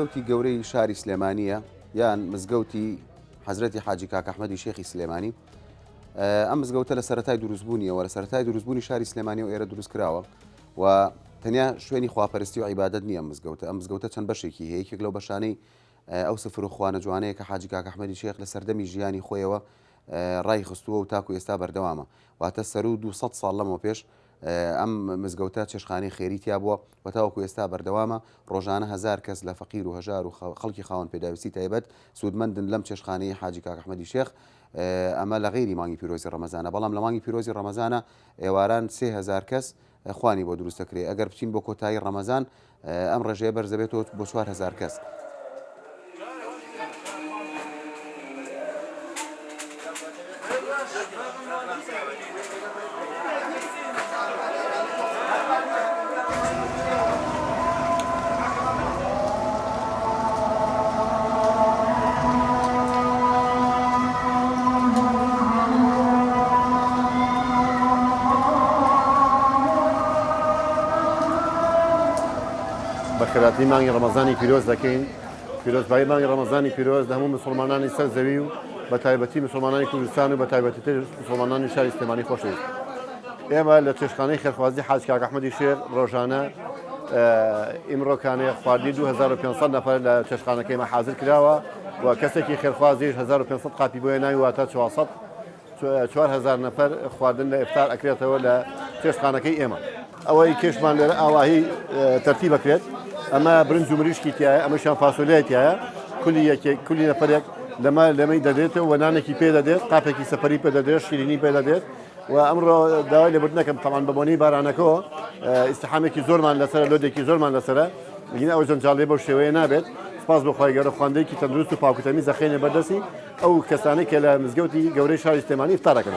مزگەوتی گەورەی شاری سلێمانیە یان مزگەوتی حەزرەتی حاجی کاک ئەحمەدی شێخی سلێمانی. ئەم مزگەوتە لە سەرەتای دروستبوونیەوە لە سەرەتای دروستبوونی شاری سلێمانی و ئێرە دروست کراوە و تەنیا شوێنی خواپەرستی و عیبادەت نییە مزگەوتە. ئەم مزگەوتە چەند بەشێکی هەیە. یەکێک لەو بەشانەی ئەو سفر و خوانە جوانەیە کە حاجی کاک ئەحمەدی شێخ لە سەردەمی ژیانی خۆیەوە ڕای خستووە و تاکو ئێستا بەردەوامە. واتە سەر و 200 ساڵ لەمەوە پێش ئەم مزگەوتە چێشخانەی خێریتیا بووە و تاوەکو ئێستا بەردەوامە. ڕۆژانە 1000 کەس لە فەقیر و هەژار و خەڵکی خاوەن پێداویستی تایبەت سوودمەندن لەم چێشخانەی حاجی کاک ئەحمەدی شێخ. ئەمە لە غەیری مانگی پیرۆزی ڕەمەزانە، بەڵام لە مانگی پیرۆزی ڕەمەزانە ئێواران 3000 کەس خوانی بۆ دروست دەکرێت. ئەگەر بچین بۆ کۆتایی ڕەمەزان ئەم ڕێژەیە بەرز دەبێتەوە بۆ 4000 کەس. بەخێراتنی مانگی ڕەمەزانی پیرۆز دەکەین. پیرۆزبایی مانگی ڕەمەزانی پیرۆز لە هەموو مسلمانانی سەر زەوی و بە تایبەتی مسلمانانی کوردستان و بە تایبەتیتر مسلمانانی شاری سلێمانی خۆشەویست. ئێمە لە چێشخانەی خێرخوازی حاجی کاک ئەحمەدی شێخ ڕۆژانە ئیمڕۆکانەیە خواردنی 2500 نەفەر لە چێشخانەکەی مە حازر کراوە و کەسێکی خێرخوازیش 1500 قاپی بۆیە ناوی واتە 4000 نەفەر خواردن لە ئیفتار ئەکرێتەوە لە چێشخانەکەی ئێمە. ئەوەی کێشمان لێرە ئاواهی تەرتیب بکرێت. ئەمە برنج و مریشکی تایە، ئەمەشان فاسۆلەیەتیایە، کولی نەفرێک لەمەی دەدێتەوە و نانێکی پێ دەدێت، قاپێکی سەپەری پێ دەدێت، شیرینی پێ دەدێت و ئەمڕۆ داوای لێبوردنەکەم تەمان بەبوونی بارانەکەەوە ئیستیحامێکی زۆرمان لەسەر لۆدێکی زۆرمان لەسەرە بگین ئەو جەنجاڵێ بەو شێوەیە نابێت. سپاس بەخوای گەورە خواندەیەکی تەندروست و پاکوتەمیز دەخێنێ بەردەستی ئەو کەسانەی کە لە مزگەوتی گەورەی شاری سلێمانی ئیفتار دەکەن.